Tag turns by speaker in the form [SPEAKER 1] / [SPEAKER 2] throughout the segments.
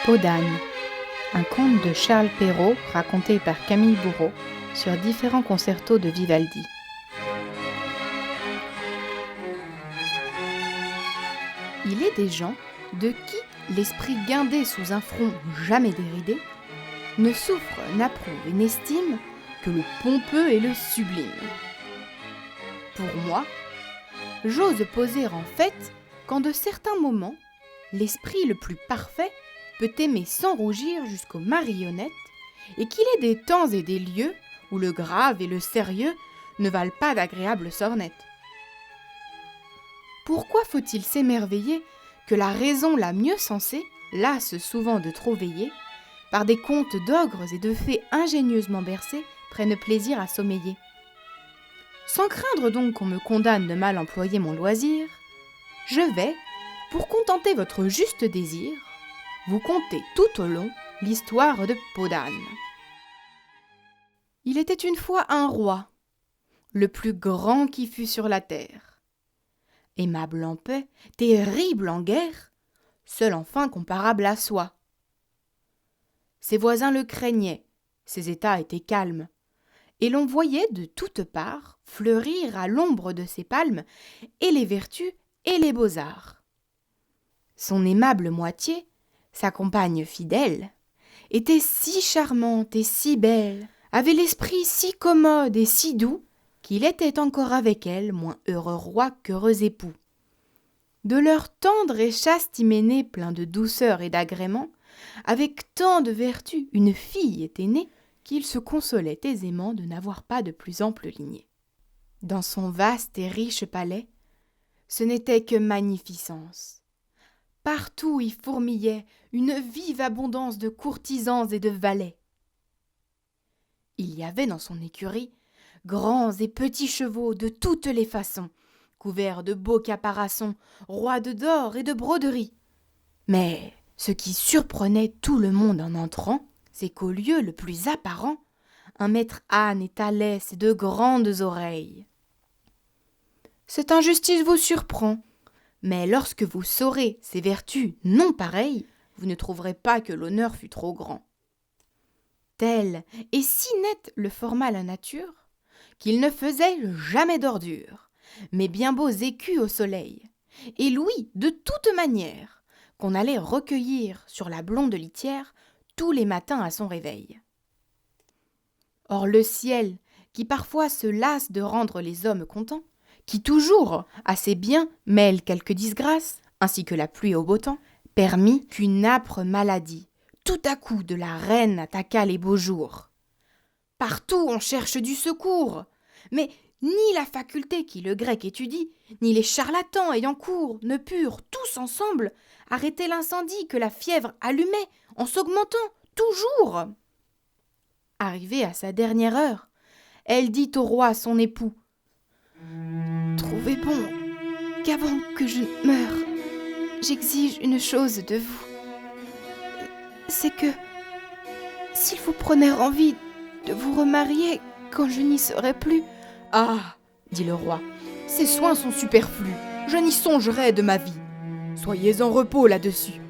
[SPEAKER 1] Peau d'âne, un conte de Charles Perrault raconté par Camille Bourreau sur différents concertos de Vivaldi. Il est des gens de qui l'esprit guindé sous un front jamais déridé ne souffre, n'approuve et n'estime que le pompeux et le sublime. Pour moi, j'ose poser en fait qu'en de certains moments, l'esprit le plus parfait peut aimer sans rougir jusqu'aux marionnettes, et qu'il est des temps et des lieux où le grave et le sérieux ne valent pas d'agréables sornettes. Pourquoi faut-il s'émerveiller que la raison la mieux sensée lasse souvent de trop veiller, par des contes d'ogres et de fées ingénieusement bercés, prennent plaisir à sommeiller? Sans craindre donc qu'on me condamne de mal employer mon loisir, je vais, pour contenter votre juste désir, vous conter tout au long l'histoire de Peau d'âne. Il était une fois un roi, le plus grand qui fut sur la terre. Aimable en paix, terrible en guerre, seul enfin comparable à soi. Ses voisins le craignaient, ses états étaient calmes, et l'on voyait de toutes parts fleurir à l'ombre de ses palmes et les vertus et les beaux-arts. Son aimable moitié, sa compagne fidèle, était si charmante et si belle, avait l'esprit si commode et si doux, qu'il était encore avec elle moins heureux roi qu'heureux époux. De leur tendre et chaste hyménée plein de douceur et d'agrément, avec tant de vertus une fille était née, qu'il se consolait aisément de n'avoir pas de plus ample lignée. Dans son vaste et riche palais, ce n'était que magnificence. Partout y fourmillait une vive abondance de courtisans et de valets. Il y avait dans son écurie grands et petits chevaux de toutes les façons, couverts de beaux caparaçons, roides d'or et de broderies. Mais ce qui surprenait tout le monde en entrant, c'est qu'au lieu le plus apparent, un maître âne est à l'aise et de grandes oreilles. Cette injustice vous surprend, mais lorsque vous saurez ces vertus non pareilles, vous ne trouverez pas que l'honneur fût trop grand. Tel est si net le format la nature, qu'il ne faisait jamais d'ordure, mais bien beaux écus au soleil, et louis de toutes manières, qu'on allait recueillir sur la blonde litière tous les matins à son réveil. Or le ciel, qui parfois se lasse de rendre les hommes contents, qui toujours à ses biens mêle quelques disgrâces, ainsi que la pluie au beau temps, permit qu'une âpre maladie, tout à coup de la reine attaqua les beaux jours. Partout on cherche du secours, mais ni la faculté qui le grec étudie, ni les charlatans ayant cours ne purent tous ensemble arrêter l'incendie que la fièvre allumait en s'augmentant toujours. Arrivée à sa dernière heure, elle dit au roi son époux: « Trouvez bon qu'avant que je meure, j'exige une chose de vous. C'est que, s'il vous prenait envie de vous remarier quand je n'y serai plus... » « Ah, dit le roi, ces soins sont superflus, je n'y songerai de ma vie. Soyez en repos là-dessus. »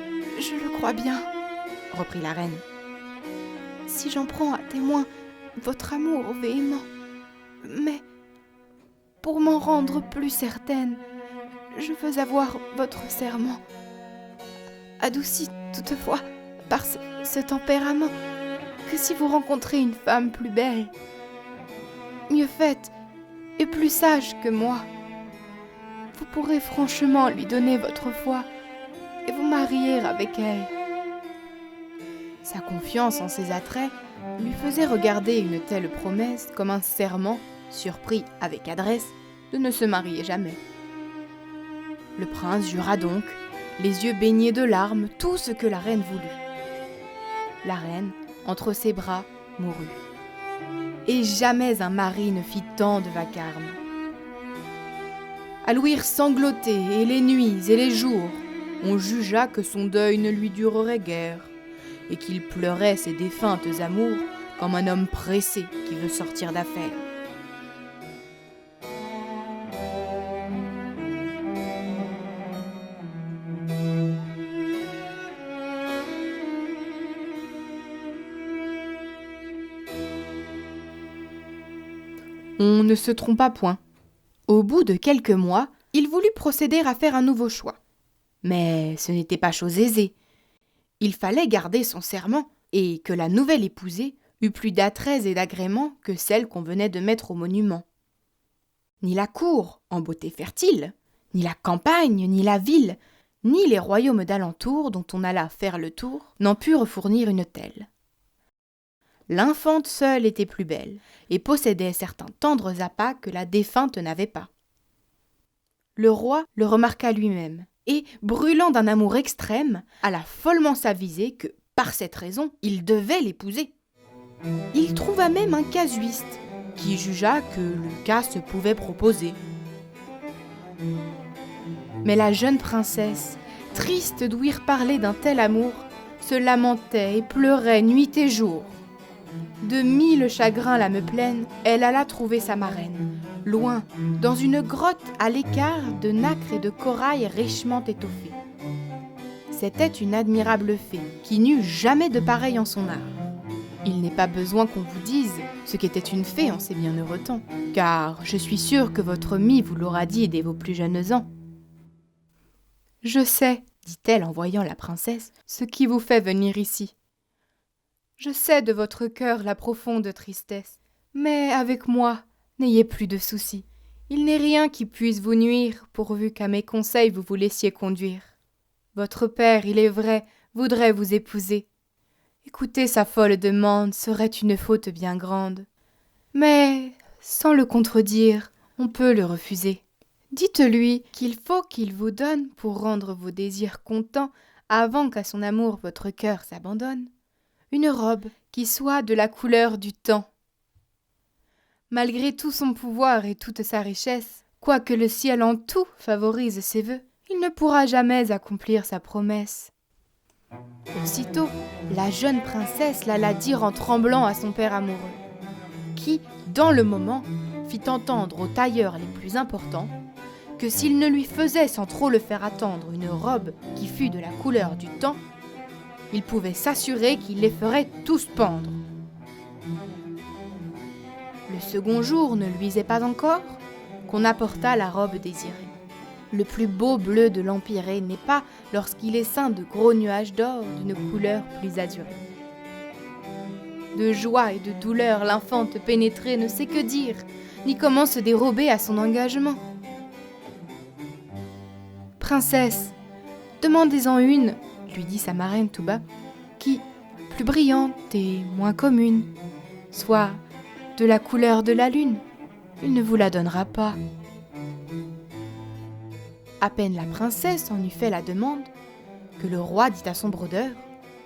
[SPEAKER 1] « Je le crois bien, reprit la reine, si j'en prends à témoin votre amour véhément. Mais, pour m'en rendre plus certaine, je veux avoir votre serment, adouci toutefois par ce tempérament, que si vous rencontrez une femme plus belle, mieux faite et plus sage que moi, vous pourrez franchement lui donner votre foi et vous marier avec elle. » Sa confiance en ses attraits lui faisait regarder une telle promesse comme un serment, surpris avec adresse, de ne se marier jamais. Le prince jura donc, les yeux baignés de larmes, tout ce que la reine voulut. La reine, entre ses bras, mourut. Et jamais un mari ne fit tant de vacarme. À l'ouïr sangloter, et les nuits et les jours, on jugea que son deuil ne lui durerait guère, et qu'il pleurait ses défuntes amours comme un homme pressé qui veut sortir d'affaire. On ne se trompa point. Au bout de quelques mois, il voulut procéder à faire un nouveau choix. Mais ce n'était pas chose aisée. Il fallait garder son serment et que la nouvelle épousée eût plus d'attraits et d'agréments que celle qu'on venait de mettre au monument. Ni la cour, en beauté fertile, ni la campagne, ni la ville, ni les royaumes d'alentour dont on alla faire le tour, n'en purent fournir une telle. L'infante seule était plus belle, et possédait certains tendres appas que la défunte n'avait pas. Le roi le remarqua lui-même, et, brûlant d'un amour extrême, alla follement s'aviser que, par cette raison, il devait l'épouser. Il trouva même un casuiste, qui jugea que le cas se pouvait proposer. Mais la jeune princesse, triste d'ouïr parler d'un tel amour, se lamentait et pleurait nuit et jour. De 1000 chagrins l'âme pleine, elle alla trouver sa marraine, loin, dans une grotte à l'écart de nacre et de corail richement étoffés. C'était une admirable fée, qui n'eut jamais de pareil en son art. Il n'est pas besoin qu'on vous dise ce qu'était une fée en ces bienheureux temps, car je suis sûre que votre mie vous l'aura dit dès vos plus jeunes ans. « Je sais, dit-elle en voyant la princesse, ce qui vous fait venir ici. Je sais de votre cœur la profonde tristesse, mais avec moi, n'ayez plus de soucis. Il n'est rien qui puisse vous nuire, pourvu qu'à mes conseils vous vous laissiez conduire. Votre père, il est vrai, voudrait vous épouser. Écouter sa folle demande serait une faute bien grande. Mais, sans le contredire, on peut le refuser. Dites-lui qu'il faut qu'il vous donne, pour rendre vos désirs contents, avant qu'à son amour votre cœur s'abandonne, une robe qui soit de la couleur du temps. Malgré tout son pouvoir et toute sa richesse, quoique le ciel en tout favorise ses vœux, il ne pourra jamais accomplir sa promesse. » Aussitôt, la jeune princesse l'alla dire en tremblant à son père amoureux, qui, dans le moment, fit entendre aux tailleurs les plus importants que s'il ne lui faisait sans trop le faire attendre une robe qui fût de la couleur du temps, il pouvait s'assurer qu'il les ferait tous pendre. Le second jour ne luisait pas encore qu'on apporta la robe désirée. Le plus beau bleu de l'Empyrée n'est pas lorsqu'il est ceint de gros nuages d'or d'une couleur plus azurée. De joie et de douleur, l'infante pénétrée ne sait que dire, ni comment se dérober à son engagement. « Princesse, demandez-en une, lui dit sa marraine tout bas, qui, plus brillante et moins commune, soit de la couleur de la lune, il ne vous la donnera pas. » À peine la princesse en eut fait la demande, que le roi dit à son brodeur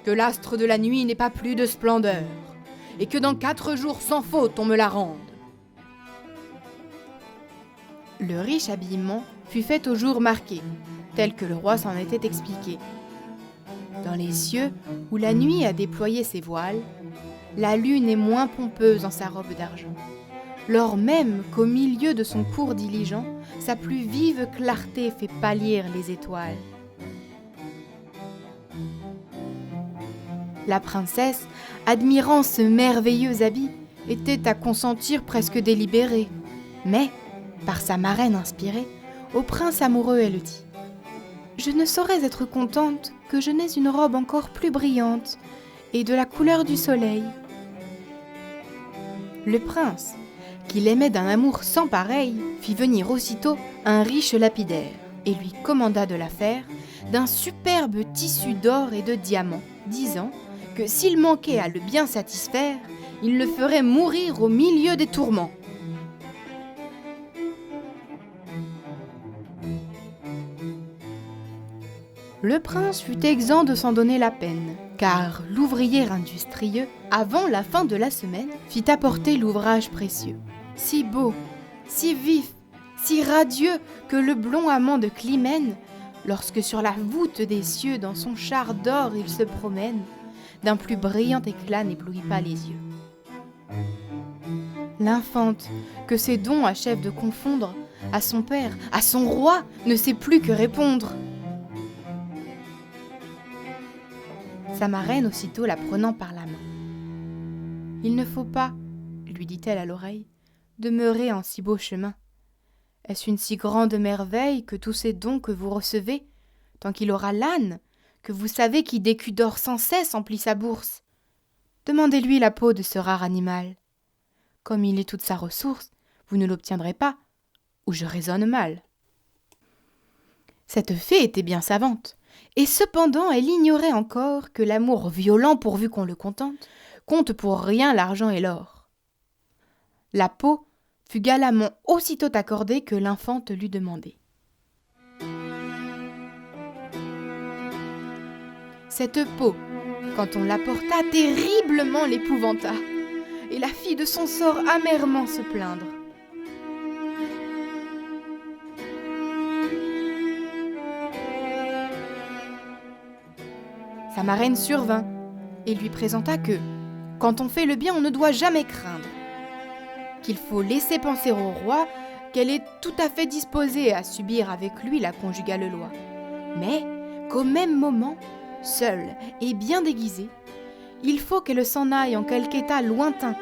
[SPEAKER 1] que l'astre de la nuit n'est pas plus de splendeur, et que dans 4 jours sans faute on me la rende. Le riche habillement fut fait au jour marqué, tel que le roi s'en était expliqué. Dans les cieux, où la nuit a déployé ses voiles, la lune est moins pompeuse en sa robe d'argent, lors même qu'au milieu de son cours diligent, sa plus vive clarté fait pâlir les étoiles. La princesse, admirant ce merveilleux habit, était à consentir presque délibérée. Mais, par sa marraine inspirée, au prince amoureux elle dit « Je ne saurais être contente que je n'aie une robe encore plus brillante et de la couleur du soleil. » Le prince, qui l'aimait d'un amour sans pareil, fit venir aussitôt un riche lapidaire et lui commanda de la faire d'un superbe tissu d'or et de diamants, disant que s'il manquait à le bien satisfaire, il le ferait mourir au milieu des tourments. Le prince fut exempt de s'en donner la peine, car l'ouvrier industrieux, avant la fin de la semaine, fit apporter l'ouvrage précieux. Si beau, si vif, si radieux que le blond amant de Clymène, lorsque sur la voûte des cieux dans son char d'or il se promène, d'un plus brillant éclat n'éblouit pas les yeux. L'infante, que ses dons achèvent de confondre, à son père, à son roi, ne sait plus que répondre. Sa marraine aussitôt la prenant par la main. « Il ne faut pas, lui dit-elle à l'oreille, demeurer en si beau chemin? Est-ce une si grande merveille que tous ces dons que vous recevez, tant qu'il aura l'âne, que vous savez qui d'écus d'or sans cesse emplit sa bourse? Demandez-lui la peau de ce rare animal. Comme il est toute sa ressource, vous ne l'obtiendrez pas, ou je raisonne mal. » Cette fée était bien savante, et cependant elle ignorait encore que l'amour violent pourvu qu'on le contente, compte pour rien l'argent et l'or. La peau fut galamment aussitôt accordée que l'infante l'eut demandée. Cette peau, quand on l'apporta, terriblement l'épouvanta, et la fit de son sort amèrement se plaindre. Sa marraine survint et lui présenta que, quand on fait le bien, on ne doit jamais craindre, qu'il faut laisser penser au roi qu'elle est tout à fait disposée à subir avec lui la conjugale loi, mais qu'au même moment, seule et bien déguisée, il faut qu'elle s'en aille en quelque état lointain,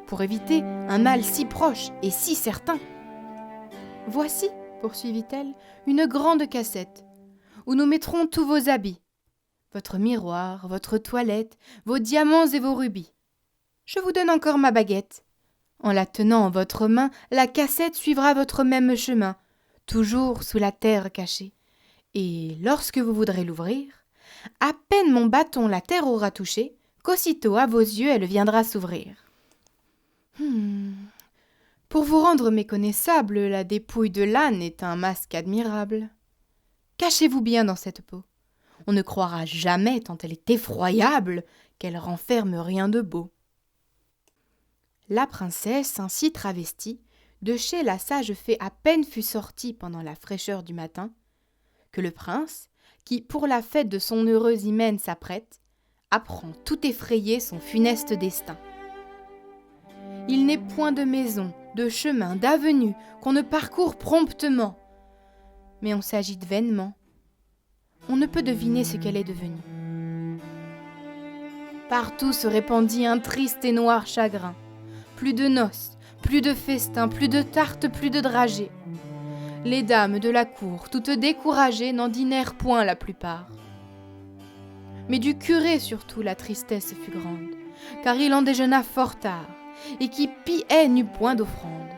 [SPEAKER 1] pour éviter un mal si proche et si certain. « Voici, poursuivit-elle, une grande cassette, où nous mettrons tous vos habits, votre miroir, votre toilette, vos diamants et vos rubis. Je vous donne encore ma baguette. En la tenant en votre main, la cassette suivra votre même chemin, toujours sous la terre cachée. Et lorsque vous voudrez l'ouvrir, à peine mon bâton la terre aura touché, qu'aussitôt à vos yeux elle viendra s'ouvrir. Pour vous rendre méconnaissable, la dépouille de l'âne est un masque admirable. Cachez-vous bien dans cette peau. On ne croira jamais, tant elle est effroyable, qu'elle renferme rien de beau. » La princesse, ainsi travestie, de chez la sage fée à peine fut sortie pendant la fraîcheur du matin, que le prince, qui pour la fête de son heureuse hymen s'apprête, apprend tout effrayé son funeste destin. Il n'est point de maison, de chemin, d'avenue qu'on ne parcourt promptement, mais on s'agite vainement. On ne peut deviner ce qu'elle est devenue. Partout se répandit un triste et noir chagrin. Plus de noces, plus de festins, plus de tartes, plus de dragées. Les dames de la cour, toutes découragées, n'en dînèrent point la plupart. Mais du curé surtout la tristesse fut grande, car il en déjeuna fort tard, et qui pillait n'eut point d'offrande.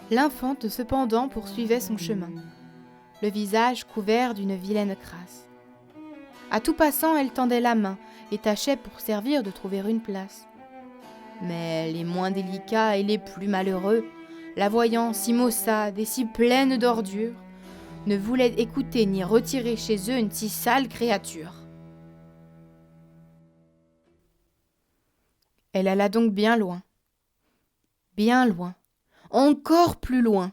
[SPEAKER 1] L'infante cependant poursuivait son chemin, le visage couvert d'une vilaine crasse. À tout passant, elle tendait la main et tâchait pour servir de trouver une place. Mais les moins délicats et les plus malheureux, la voyant si maussade et si pleine d'ordures, ne voulaient écouter ni retirer chez eux une si sale créature. Elle alla donc bien loin, encore plus loin.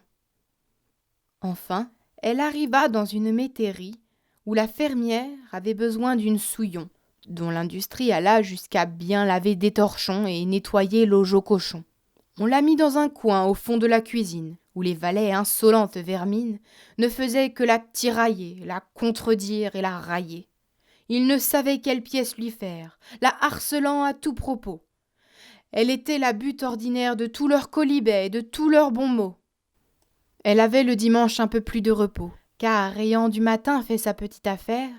[SPEAKER 1] Enfin, elle arriva dans une métairie où la fermière avait besoin d'une souillon, dont l'industrie alla jusqu'à bien laver des torchons et nettoyer l'auge aux cochons. On la mit dans un coin au fond de la cuisine, où les valets insolentes vermines ne faisaient que la tirailler, la contredire et la railler. Ils ne savaient quelle pièce lui faire, la harcelant à tout propos. Elle était la butte ordinaire de tous leurs quolibets et de tous leurs bons mots. Elle avait le dimanche un peu plus de repos, car ayant du matin fait sa petite affaire,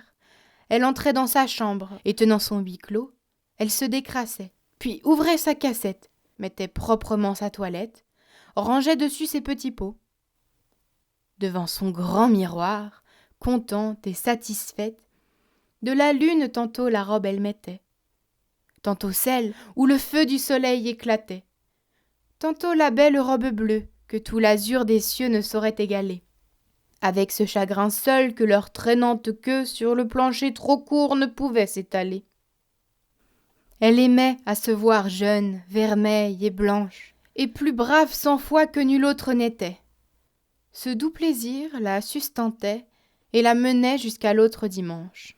[SPEAKER 1] elle entrait dans sa chambre et tenant son huis clos, elle se décrassait, puis ouvrait sa cassette, mettait proprement sa toilette, rangeait dessus ses petits pots. Devant son grand miroir, contente et satisfaite, de la lune tantôt la robe elle mettait, tantôt celle où le feu du soleil éclatait, tantôt la belle robe bleue que tout l'azur des cieux ne saurait égaler, avec ce chagrin seul que leur traînante queue sur le plancher trop court ne pouvait s'étaler. Elle aimait à se voir jeune, vermeille et blanche, et plus brave cent fois que nul autre n'était. Ce doux plaisir la sustentait et la menait jusqu'à l'autre dimanche.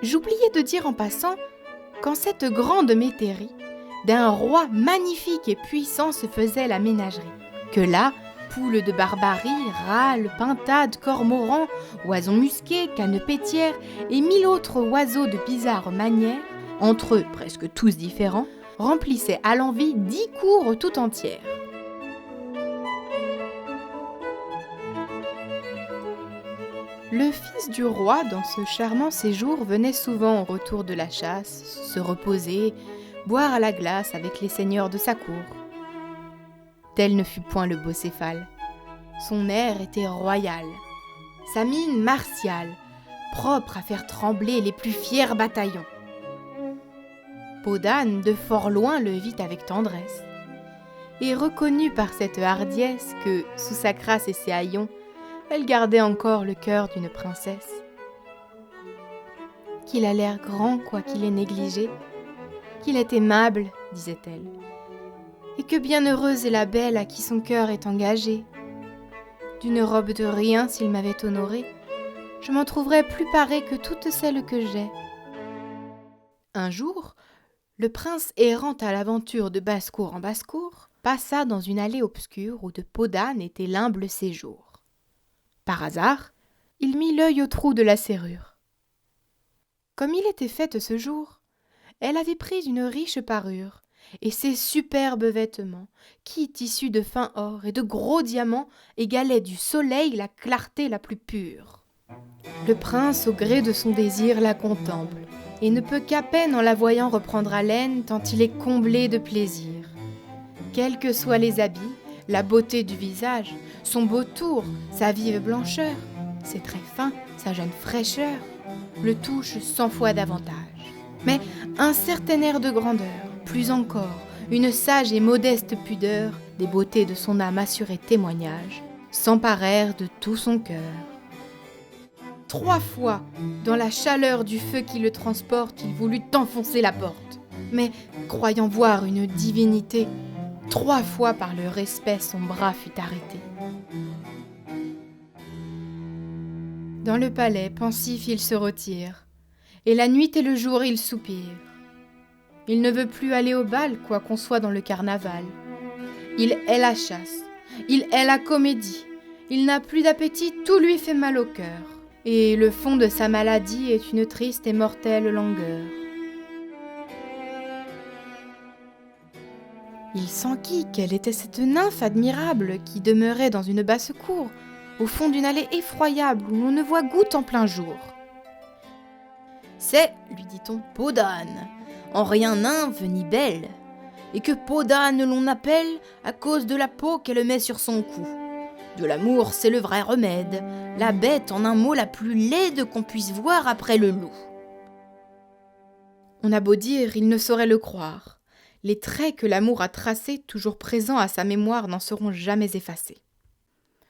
[SPEAKER 1] J'oubliais de dire en passant qu'en cette grande métairie, d'un roi magnifique et puissant se faisait la ménagerie, que là, poules de barbarie, râles, pintades, cormorans, oisons musqués, canes pétières et mille autres oiseaux de bizarres manières, entre eux presque tous différents, remplissait à l'envi 10 cours tout entières. Le fils du roi, dans ce charmant séjour, venait souvent au retour de la chasse, se reposer, boire à la glace avec les seigneurs de sa cour. Tel ne fut point le Bocéphale. Son air était royal, sa mine martiale, propre à faire trembler les plus fiers bataillons. Podane, de fort loin, le vit avec tendresse, et reconnut par cette hardiesse que, sous sa crasse et ses haillons, elle gardait encore le cœur d'une princesse. Qu'il a l'air grand, quoiqu'il ait négligé, qu'il est aimable, disait-elle, et que bien heureuse est la belle à qui son cœur est engagé. D'une robe de rien, s'il m'avait honorée, je m'en trouverais plus parée que toutes celles que j'ai. Un jour, le prince errant à l'aventure de basse-cour en basse-cour passa dans une allée obscure où de Podane était l'humble séjour. Par hasard, il mit l'œil au trou de la serrure. Comme il était fête ce jour, elle avait pris une riche parure, et ses superbes vêtements, qui, tissus de fin or et de gros diamants, égalaient du soleil la clarté la plus pure. Le prince, au gré de son désir, la contemple, et ne peut qu'à peine en la voyant reprendre haleine, tant il est comblé de plaisir. Quels que soient les habits, la beauté du visage, son beau tour, sa vive blancheur, ses traits fins, sa jeune fraîcheur, le touchent 100 fois davantage. Mais un certain air de grandeur, plus encore, une sage et modeste pudeur, des beautés de son âme assurait témoignage, s'emparèrent de tout son cœur. 3 fois, dans la chaleur du feu qui le transporte, il voulut enfoncer la porte. Mais, croyant voir une divinité, 3 fois par le respect son bras fut arrêté. Dans le palais, pensif, il se retire, et la nuit et le jour, il soupire. Il ne veut plus aller au bal, quoi qu'on soit dans le carnaval. Il hait la chasse, il hait la comédie, il n'a plus d'appétit, tout lui fait mal au cœur. Et le fond de sa maladie est une triste et mortelle langueur. Il s'enquit quelle était cette nymphe admirable qui demeurait dans une basse cour, au fond d'une allée effroyable où l'on ne voit goutte en plein jour. « C'est, lui dit-on, Podane, en rien nymphe ni belle, et que Podane l'on appelle à cause de la peau qu'elle met sur son cou. De l'amour, c'est le vrai remède, la bête en un mot la plus laide qu'on puisse voir après le loup. » On a beau dire, il ne saurait le croire. Les traits que l'amour a tracés, toujours présents à sa mémoire, n'en seront jamais effacés.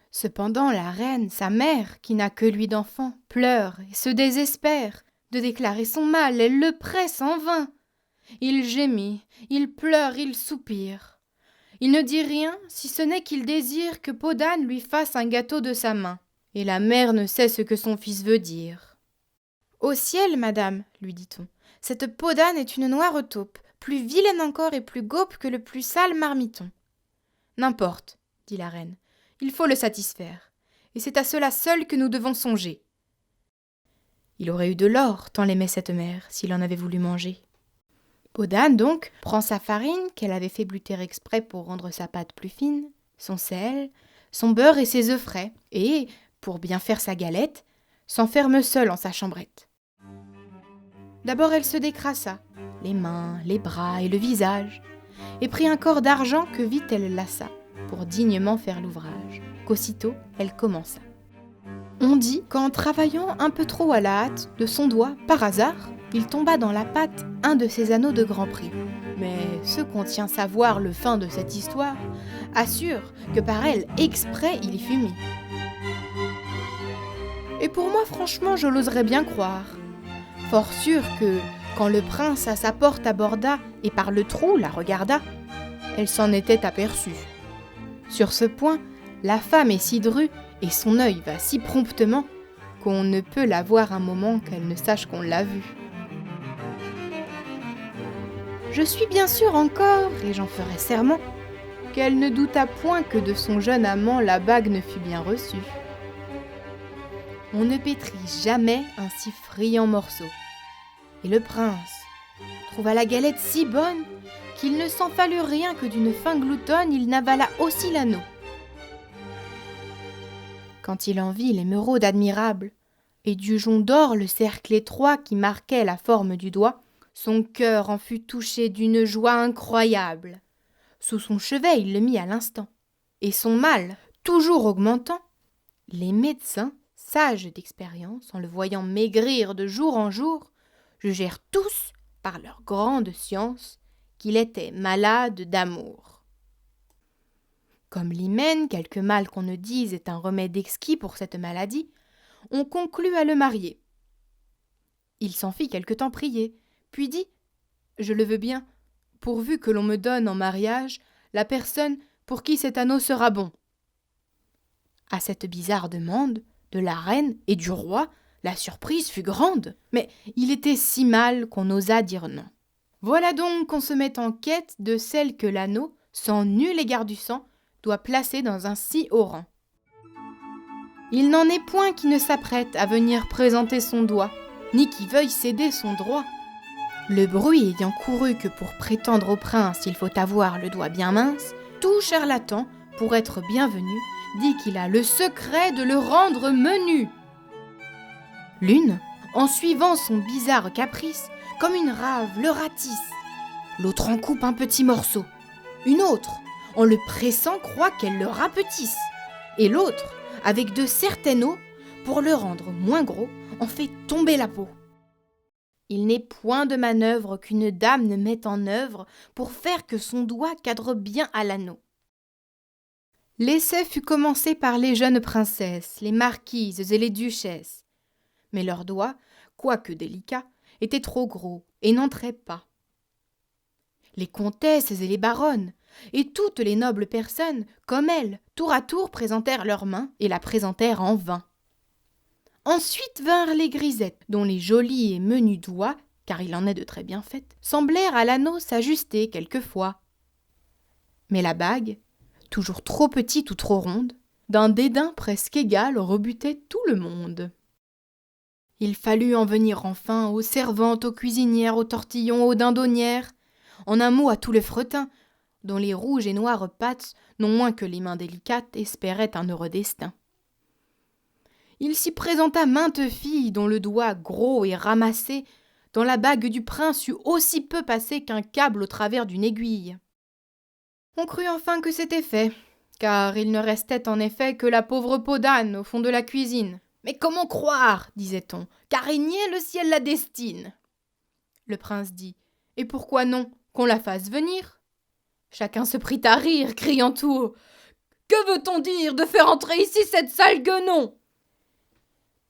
[SPEAKER 1] Cependant, la reine, sa mère, qui n'a que lui d'enfant, pleure et se désespère de déclarer son mal, elle le presse en vain. Il gémit, il pleure, il soupire. Il ne dit rien, si ce n'est qu'il désire que Podane lui fasse un gâteau de sa main. Et la mère ne sait ce que son fils veut dire. « Au ciel, madame, lui dit-on, cette Podane est une noire taupe, plus vilaine encore et plus gaupe que le plus sale marmiton. »« N'importe, dit la reine, il faut le satisfaire, et c'est à cela seul que nous devons songer. » Il aurait eu de l'or, tant l'aimait cette mère, s'il en avait voulu manger. Podane, donc, prend sa farine, qu'elle avait fait bluter exprès pour rendre sa pâte plus fine, son sel, son beurre et ses œufs frais, et, pour bien faire sa galette, s'enferme seule en sa chambrette. D'abord elle se décrassa, les mains, les bras et le visage, et prit un corps d'argent que vite elle lassa, pour dignement faire l'ouvrage, qu'aussitôt elle commença. On dit qu'en travaillant un peu trop à la hâte, de son doigt, par hasard, il tomba dans la pâte un de ses anneaux de grand prix. Mais ceux qu'on tient savoir le fin de cette histoire assurent que par elle, exprès, il y fut mis. Et pour moi, franchement, je l'oserais bien croire. Fort sûr que, quand le prince à sa porte aborda et par le trou la regarda, elle s'en était aperçue. Sur ce point, la femme est si drue et son œil va si promptement qu'on ne peut la voir un moment qu'elle ne sache qu'on l'a vue. Je suis bien sûre encore, et j'en ferai serment, qu'elle ne douta point que de son jeune amant la bague ne fût bien reçue. On ne pétrit jamais un si friand morceau. Et le prince trouva la galette si bonne qu'il ne s'en fallut rien que d'une faim gloutonne, il n'avala aussi l'anneau. Quand il en vit l'émeraude admirable, et du jonc d'or le cercle étroit qui marquait la forme du doigt, son cœur en fut touché d'une joie incroyable. Sous son chevet il le mit à l'instant, et son mal toujours augmentant, les médecins, sages d'expérience, en le voyant maigrir de jour en jour, jugèrent tous, par leur grande science, qu'il était malade d'amour. Comme l'hymen, quelque mal qu'on ne dise, est un remède exquis pour cette maladie, on conclut à le marier. Il s'en fit quelque temps prier, puis dit « Je le veux bien, pourvu que l'on me donne en mariage la personne pour qui cet anneau sera bon. » À cette bizarre demande de la reine et du roi, la surprise fut grande, mais il était si mal qu'on n'osa dire non. Voilà donc qu'on se met en quête de celle que l'anneau, sans nul égard du sang, doit placer dans un si haut rang. Il n'en est point qui ne s'apprête à venir présenter son doigt, ni qui veuille céder son droit. Le bruit ayant couru que pour prétendre au prince il faut avoir le doigt bien mince, tout charlatan, pour être bienvenu, dit qu'il a le secret de le rendre menu. L'une, en suivant son bizarre caprice, comme une rave le ratisse. L'autre en coupe un petit morceau. Une autre, en le pressant, croit qu'elle le rapetisse. Et l'autre, avec de certaines eaux, pour le rendre moins gros, en fait tomber la peau. Il n'est point de manœuvre qu'une dame ne mette en œuvre pour faire que son doigt cadre bien à l'anneau. L'essai fut commencé par les jeunes princesses, les marquises et les duchesses. Mais leurs doigts, quoique délicats, étaient trop gros et n'entraient pas. Les comtesses et les baronnes, et toutes les nobles personnes, comme elles, tour à tour présentèrent leurs mains et la présentèrent en vain. Ensuite vinrent les grisettes, dont les jolis et menus doigts, car il en est de très bien faites, semblèrent à l'anneau s'ajuster quelquefois. Mais la bague, toujours trop petite ou trop ronde, d'un dédain presque égal rebutait tout le monde. Il fallut en venir enfin aux servantes, aux cuisinières, aux tortillons, aux dindonnières, en un mot à tout le fretin, dont les rouges et noires pattes, non moins que les mains délicates, espéraient un heureux destin. Il s'y présenta maintes filles dont le doigt gros et ramassé dans la bague du prince eût aussi peu passé qu'un câble au travers d'une aiguille. On crut enfin que c'était fait, car il ne restait en effet que la pauvre peau d'âne au fond de la cuisine. « Mais comment croire, disait-on, qu'araignée le ciel la destine ?» Le prince dit « Et pourquoi non, qu'on la fasse venir ?» Chacun se prit à rire, criant tout haut « Que veut-on dire de faire entrer ici cette sale guenon ?»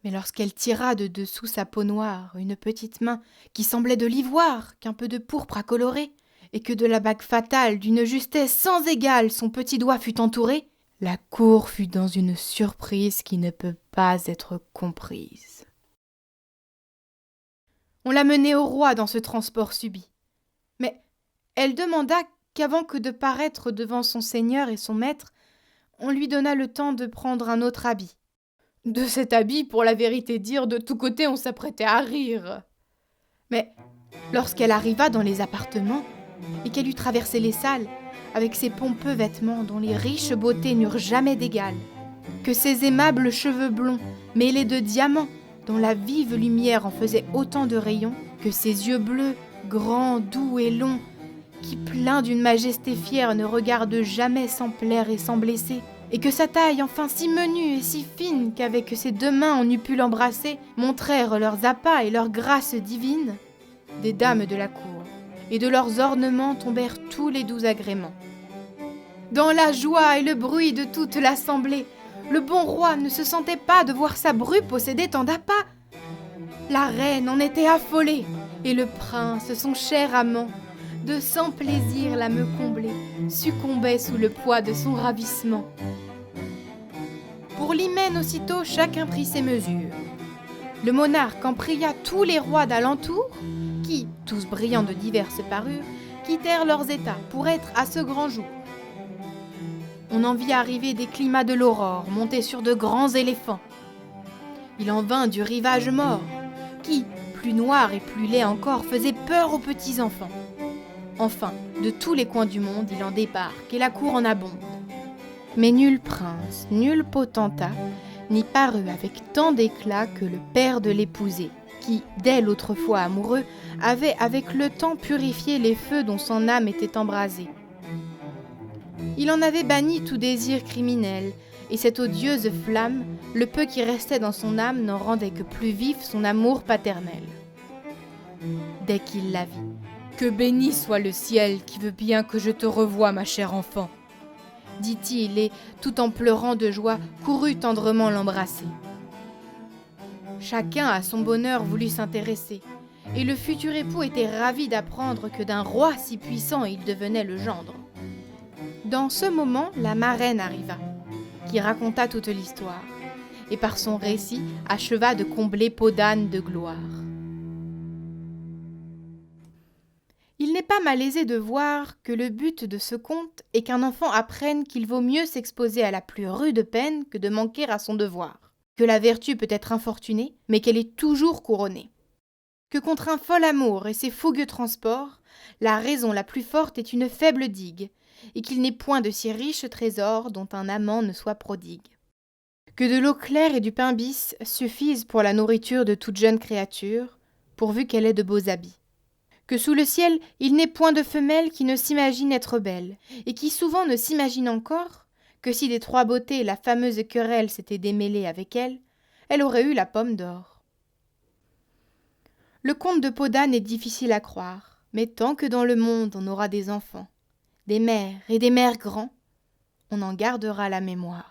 [SPEAKER 1] Mais lorsqu'elle tira de dessous sa peau noire une petite main qui semblait de l'ivoire qu'un peu de pourpre a coloré, et que de la bague fatale d'une justesse sans égale son petit doigt fut entouré, la cour fut dans une surprise qui ne peut pas être comprise. On la menait au roi dans ce transport subit. Mais elle demanda qu'avant que de paraître devant son seigneur et son maître, on lui donna le temps de prendre un autre habit. De cet habit, pour la vérité dire, de tous côtés on s'apprêtait à rire. Mais lorsqu'elle arriva dans les appartements, et qu'elle eut traversé les salles, avec ses pompeux vêtements dont les riches beautés n'eurent jamais d'égal, que ses aimables cheveux blonds, mêlés de diamants, dont la vive lumière en faisait autant de rayons, que ses yeux bleus, grands, doux et longs, qui, pleins d'une majesté fière, ne regardent jamais sans plaire et sans blesser, et que sa taille, enfin si menue et si fine qu'avec ses deux mains on eût pu l'embrasser, montrèrent leurs appas et leur grâce divine, des dames de la cour, et de leurs ornements tombèrent tous les doux agréments. Dans la joie et le bruit de toute l'assemblée, le bon roi ne se sentait pas de voir sa bru posséder tant d'appâts. La reine en était affolée, et le prince, son cher amant, de sans plaisir la me combler, succombait sous le poids de son ravissement. Pour l'hymen aussitôt chacun prit ses mesures. Le monarque en pria tous les rois d'alentour, qui, tous brillants de diverses parures, quittèrent leurs états pour être à ce grand jour. On en vit arriver des climats de l'aurore, montés sur de grands éléphants. Il en vint du rivage mort, qui, plus noir et plus laid encore, faisait peur aux petits enfants. Enfin, de tous les coins du monde, il en débarque et la cour en abonde. Mais nul prince, nul potentat n'y parut avec tant d'éclat que le père de l'épousée, qui, dès l'autrefois amoureux, avait avec le temps purifié les feux dont son âme était embrasée. Il en avait banni tout désir criminel, et cette odieuse flamme, le peu qui restait dans son âme n'en rendait que plus vif son amour paternel. Dès qu'il la vit, « Que béni soit le ciel qui veut bien que je te revoie, ma chère enfant !» dit-il, et, tout en pleurant de joie, courut tendrement l'embrasser. Chacun à son bonheur voulut s'intéresser, et le futur époux était ravi d'apprendre que d'un roi si puissant il devenait le gendre. Dans ce moment, la marraine arriva, qui raconta toute l'histoire, et par son récit acheva de combler Podane de gloire. Il n'est pas malaisé de voir que le but de ce conte est qu'un enfant apprenne qu'il vaut mieux s'exposer à la plus rude peine que de manquer à son devoir, que la vertu peut être infortunée, mais qu'elle est toujours couronnée, que contre un fol amour et ses fougueux transports, la raison la plus forte est une faible digue, et qu'il n'est point de si riche trésor dont un amant ne soit prodigue, que de l'eau claire et du pain bis suffisent pour la nourriture de toute jeune créature, pourvu qu'elle ait de beaux habits, que sous le ciel il n'est point de femelle qui ne s'imagine être belle, et qui souvent ne s'imagine encore que si des trois beautés la fameuse querelle s'était démêlée avec elle, elle aurait eu la pomme d'or. Le conte de Podane est difficile à croire, mais tant que dans le monde on aura des enfants, des mères et des mères grands, on en gardera la mémoire.